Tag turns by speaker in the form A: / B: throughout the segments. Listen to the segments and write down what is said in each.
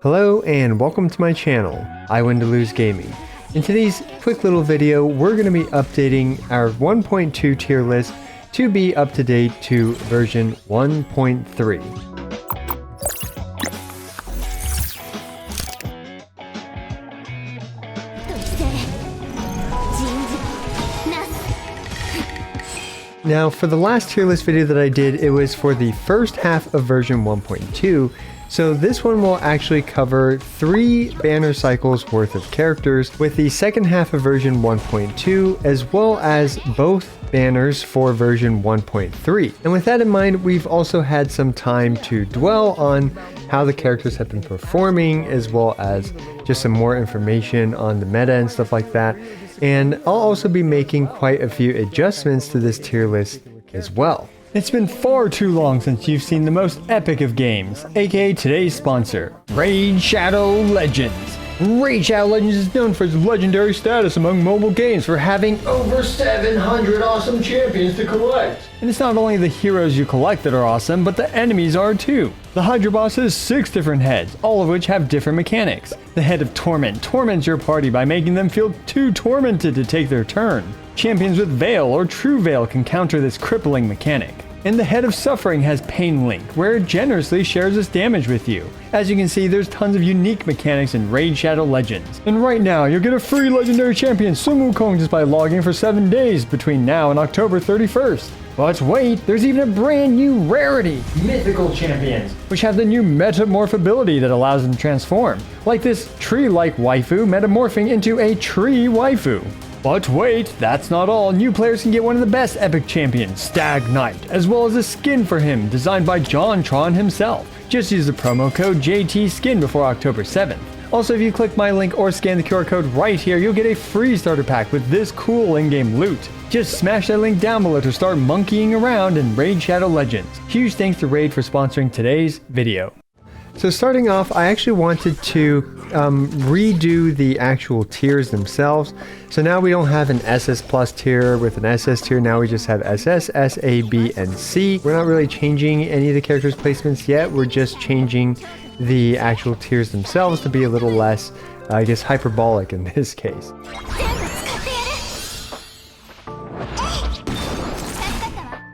A: Hello and welcome to my channel, I Win to Lose Gaming. In today's quick little video, we're going to be updating our 1.2 tier list to be up to date to version 1.3. Now, for the last tier list video that I did, it was for the first half of version 1.2. So this one will actually cover 3 banner cycles worth of characters, with the second half of version 1.2 as well as both banners for version 1.3. And with that in mind, we've also had some time to dwell on how the characters have been performing, as well as just some more information on the meta and stuff like that. And I'll also be making quite a few adjustments to this tier list as well.
B: It's been far too long since you've seen the most epic of games, aka today's sponsor, Raid Shadow Legends. Raid Shadow Legends is known for its legendary status among mobile games for having over 700 awesome champions to collect. And it's not only the heroes you collect that are awesome, but the enemies are too. The Hydra boss has 6 different heads, all of which have different mechanics. The head of Torment torments your party by making them feel too tormented to take their turn. Champions with Veil or True Veil can counter this crippling mechanic. And the head of Suffering has Pain Link, where it generously shares its damage with you. As you can see, there's tons of unique mechanics in Raid Shadow Legends. And right now, you'll get a free legendary champion Sun Wukong just by logging for 7 days between now and October 31st. But wait, there's even a brand new rarity, Mythical Champions, which have the new Metamorph ability that allows them to transform. Like this tree-like waifu metamorphing into a tree waifu. But wait, that's not all. New players can get one of the best epic champions, Stag Knight, as well as a skin for him designed by JonTron himself. Just use the promo code JTSkin before October 7th. Also, if you click my link or scan the QR code right here, you'll get a free starter pack with this cool in-game loot. Just smash that link down below to start monkeying around in Raid Shadow Legends. Huge thanks to Raid for sponsoring today's video.
A: So starting off, I actually wanted to redo the actual tiers themselves. So now we don't have an SS plus tier with an SS tier. Now we just have SS, S, A, B, and C. We're not really changing any of the characters' placements yet. We're just changing the actual tiers themselves to be a little less, I guess, hyperbolic in this case.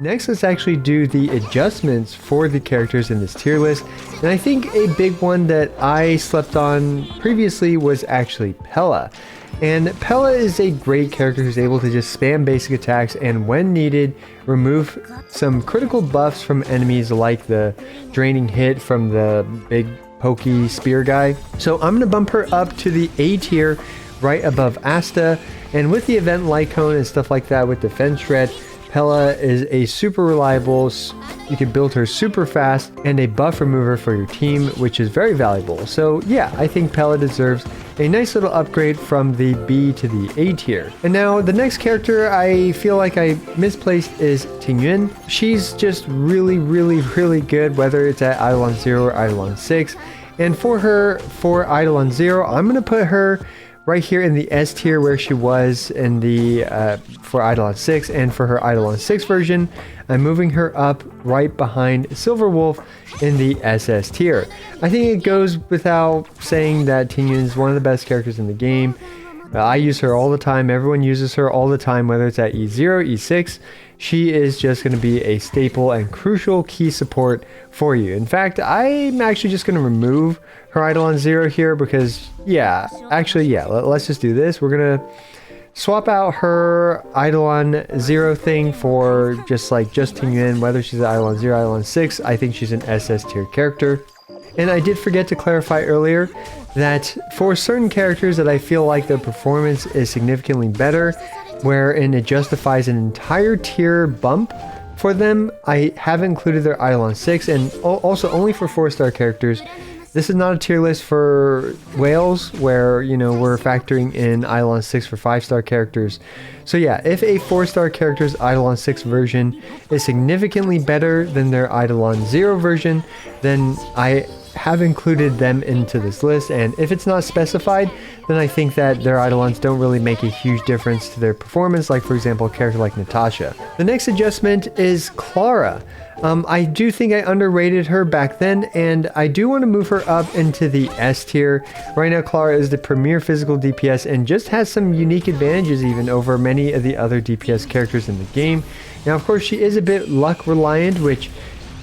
A: Next, let's actually do the adjustments for the characters in this tier list. And I think a big one that I slept on previously was actually Pella. And Pella is a great character who's able to just spam basic attacks and when needed, remove some critical buffs from enemies like the draining hit from the big pokey spear guy. So I'm going to bump her up to the A tier right above Asta. And with the event light cone and stuff like that with defense shred, Pella is a super reliable, you can build her super fast, and a buff remover for your team, which is very valuable. So yeah, I think Pella deserves a nice little upgrade from the B to the A tier. And now the next character I feel like I misplaced is Tingyun. She's just really good, whether it's at Eidolon 0 or Eidolon 6. And for Eidolon 0, I'm going to put her right here in the S tier where she was in the for Eidolon 6, and for her Eidolon 6 version, I'm moving her up right behind Silverwolf in the SS tier. I think it goes without saying that Tingyun is one of the best characters in the game. I use her all the time. Everyone uses her all the time, whether it's at E0, E6. She is just going to be a staple and crucial key support for you. In fact, I'm actually just going to remove her Eidolon 0 here because, let's just do this. We're going to swap out her Eidolon 0 thing for just Tingyun, whether she's at Eidolon 0 or Eidolon 6. I think she's an SS tier character. And I did forget to clarify earlier that for certain characters that I feel like their performance is significantly better, wherein it justifies an entire tier bump for them, I have included their Eidolon 6, and also only for 4-star characters. This is not a tier list for whales where, you know, we're factoring in Eidolon 6 for 5-star characters. So yeah, if a 4-star character's Eidolon 6 version is significantly better than their Eidolon 0 version, then I have included them into this list, and if it's not specified, then I think that their eidolons don't really make a huge difference to their performance, like for example a character like Natasha. The next adjustment is Clara. I do think I underrated her back then, and I do want to move her up into the S tier. Right now Clara is the premier physical DPS and just has some unique advantages even over many of the other DPS characters in the game. Now of course she is a bit luck reliant, which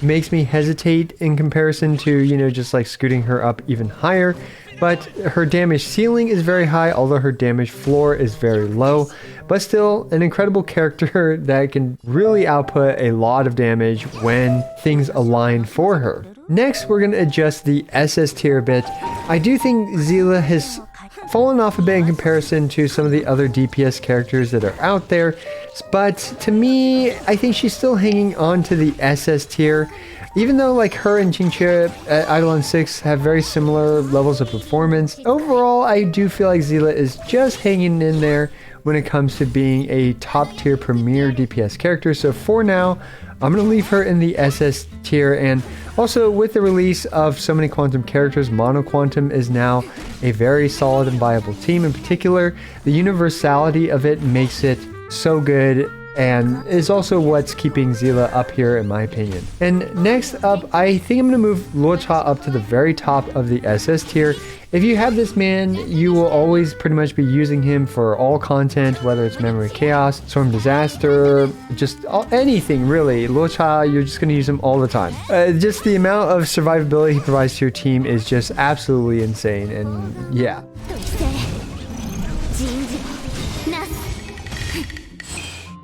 A: makes me hesitate in comparison to, you know, just like scooting her up even higher. But her damage ceiling is very high, although her damage floor is very low. But still, an incredible character that can really output a lot of damage when things align for her. Next, we're going to adjust the SS tier a bit. I do think Seele has fallen off a bit in comparison to some of the other DPS characters that are out there. But to me, I think she's still hanging on to the SS tier. Even though like her and Jinxia at Eidolon 6 have very similar levels of performance, overall I do feel like Seele is just hanging in there when it comes to being a top tier premier DPS character. So for now, I'm going to leave her in the SS tier. And also with the release of so many quantum characters, Mono Quantum is now a very solid and viable team. In particular, the universality of it makes it so good and is also what's keeping Seele up here in my opinion. And next up, I think I'm going to move Luka up to the very top of the SS tier. If you have this man, you will always pretty much be using him for all content, whether it's Memory Chaos, Storm Disaster, just anything really. Luka, you're just going to use him all the time. Just the amount of survivability he provides to your team is just absolutely insane, and yeah.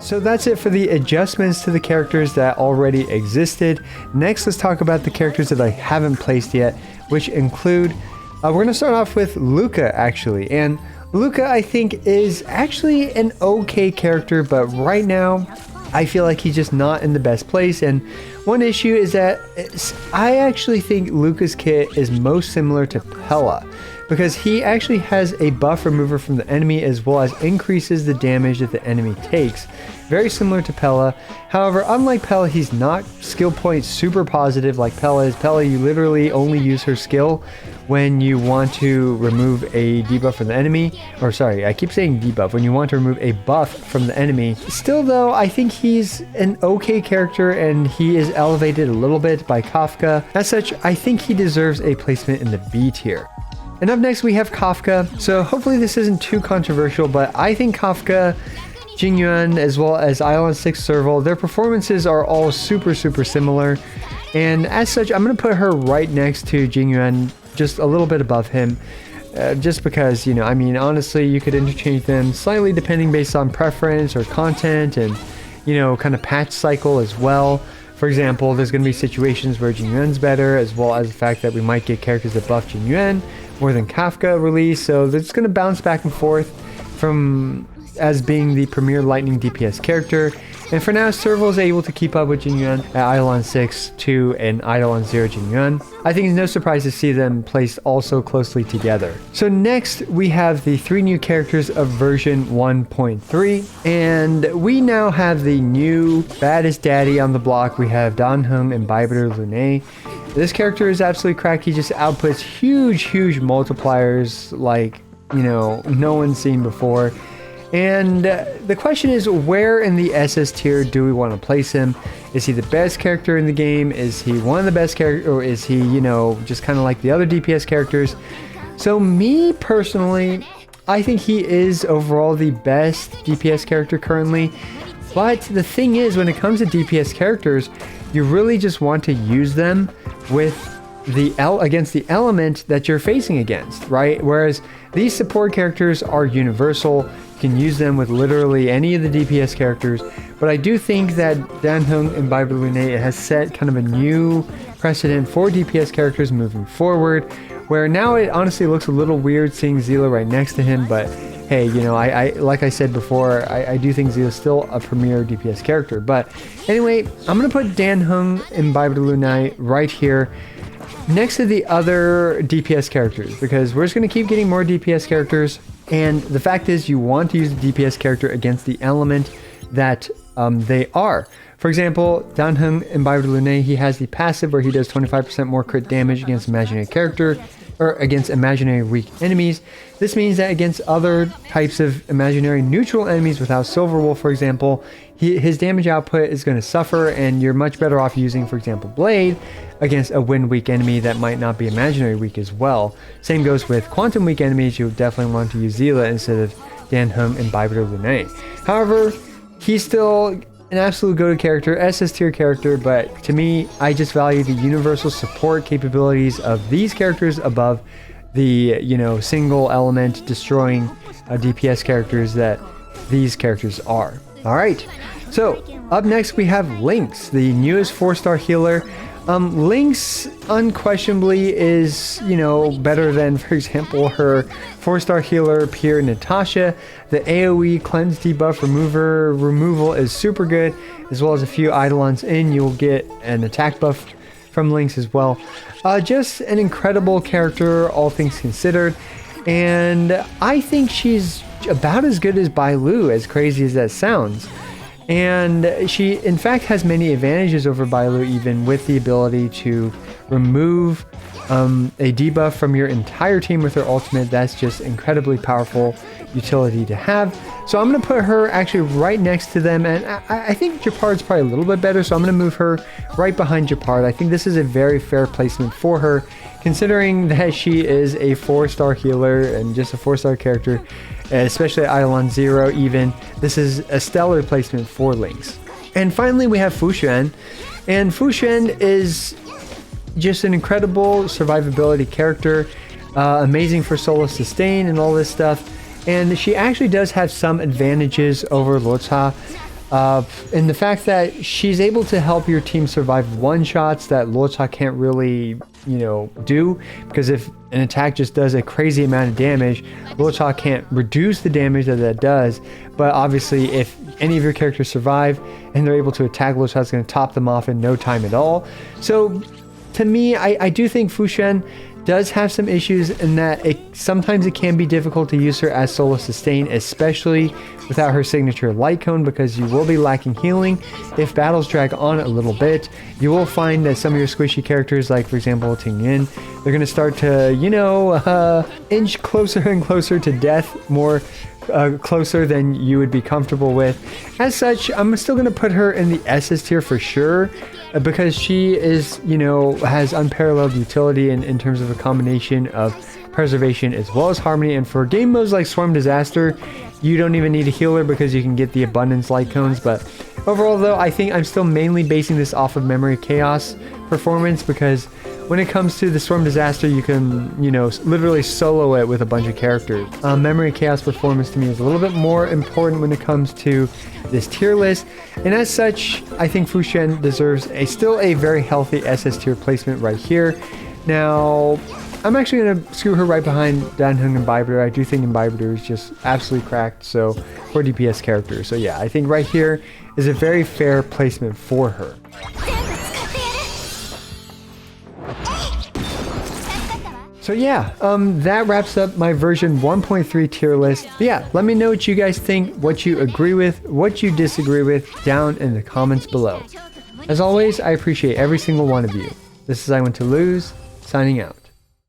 A: So that's it for the adjustments to the characters that already existed. Next, let's talk about the characters that I haven't placed yet, which include, we're going to start off with Luka actually. And Luka, I think, is actually an okay character, but right now I feel like he's just not in the best place. And one issue is that I actually think Luka's kit is most similar to Pela, because he actually has a buff remover from the enemy as well as increases the damage that the enemy takes. Very similar to Pela. However, unlike Pela, he's not skill point super positive like Pela is. Pela, you literally only use her skill when you want to remove a debuff from the enemy. Or sorry, I keep saying debuff. When you want to remove a buff from the enemy. Still though, I think he's an okay character and he is elevated a little bit by Kafka. As such, I think he deserves a placement in the B tier. And up next we have Kafka. So hopefully this isn't too controversial, but I think Kafka, Jingyuan, as well as Eidolon 6 Serval, their performances are all super similar. And as such, I'm going to put her right next to Jingyuan, just a little bit above him. Just because, you know, I mean, honestly, you could interchange them slightly depending based on preference or content and, you know, kind of patch cycle as well. For example, there's going to be situations where Jingyuan's better, as well as the fact that we might get characters that buff Jingyuan more than Kafka release. So it's going to bounce back and forth from as being the premier lightning DPS character. And for now, Serval is able to keep up with Jingyuan at Eidolon 6 to an Eidolon 0 Jingyuan. I think it's no surprise to see them placed also closely together. So next, we have the 3 new characters of version 1.3. And we now have the new baddest daddy on the block. We have Danheng Imbiber Lune. This character is absolutely cracked. He just outputs huge multipliers like, you know, no one's seen before. And the question is, where in the SS tier do we want to place him? Is he the best character in the game? Is he one of the best characters? Or is he, you know, just kind of like the other DPS characters? So me personally, I think he is overall the best DPS character currently. But the thing is, when it comes to DPS characters, you really just want to use them with against the element that you're facing against, right? Whereas these support characters are universal. You can use them with literally any of the DPS characters. But I do think that Danheng Imbiber Lune has set kind of a new precedent for DPS characters moving forward, where now it honestly looks a little weird seeing Seele right next to him, but hey, you know, I like I said before, I do think Seele is still a premier DPS character. But anyway, I'm going to put Danheng Imbiber Lune right here next to the other DPS characters, because we're just going to keep getting more DPS characters. And the fact is, you want to use the DPS character against the element that they are. For example, Dan Heng Imbibed Lune, he has the passive where he does 25% more crit damage against imaginary character, or against imaginary weak enemies. This means that against other types of imaginary neutral enemies without Silver Wolf, for example, his damage output is going to suffer, and you're much better off using, for example, Blade against a wind weak enemy that might not be imaginary weak as well. Same goes with quantum weak enemies. You would definitely want to use Zila instead of Dan Heng Imbibed Lune. However, he's still an absolute go-to character, SS tier character, but to me, I just value the universal support capabilities of these characters above the, single element destroying DPS characters that these characters are. All right, so up next we have Lynx, the newest 4-star healer. Lynx unquestionably is, better than, for example, her 4-star healer peer Natasha. The AoE cleanse debuff removal is super good, as well as a few Eidolons in. You'll get an attack buff from Lynx as well. Just an incredible character, all things considered. And I think she's about as good as Bailu, as crazy as that sounds. And she, in fact, has many advantages over Bailu, even with the ability to remove a debuff from your entire team with her ultimate. That's just incredibly powerful utility to have. So I'm going to put her actually right next to them. And I think Japard's probably a little bit better, so I'm going to move her right behind Japard. I think this is a very fair placement for her, considering that she is a 4-star healer and just a 4-star character, especially at Eidolon 0 even. This is a stellar placement for Lynx. And finally we have Xuan. And Xuan is just an incredible survivability character, amazing for solo sustain and all this stuff. And she actually does have some advantages over Luka, in the fact that she's able to help your team survive one-shots that Luka can't really, do, because if an attack just does a crazy amount of damage, Luka can't reduce the damage that does. But obviously, if any of your characters survive and they're able to attack, Luka is going to top them off in no time at all. So to me, I do think Xuan does have some issues in that sometimes it can be difficult to use her as solo sustain, especially without her signature light cone, because you will be lacking healing. If battles drag on a little bit, you will find that some of your squishy characters, like for example Ting Yin, they're going to start to, inch closer and closer to death, more closer than you would be comfortable with. As such, I'm still going to put her in the SS tier for sure, because she is, has unparalleled utility in terms of a combination of preservation as well as harmony. And for game modes like Swarm Disaster, you don't even need a healer because you can get the abundance light cones. But overall though, I think I'm still mainly basing this off of Memory Chaos performance, because when it comes to the Swarm Disaster, you can, literally solo it with a bunch of characters. Memory Chaos performance to me is a little bit more important when it comes to this tier list. And as such, I think Xuan deserves still a very healthy SS tier placement right here. Now, I'm actually going to screw her right behind Dan Heng Imbibitor. I do think Imbibitor is just absolutely cracked, so for DPS characters. So yeah, I think right here is a very fair placement for her. So yeah, that wraps up my version 1.3 tier list. But yeah, let me know what you guys think, what you agree with, what you disagree with down in the comments below. As always, I appreciate every single one of you. This is I Want to Lose, signing out.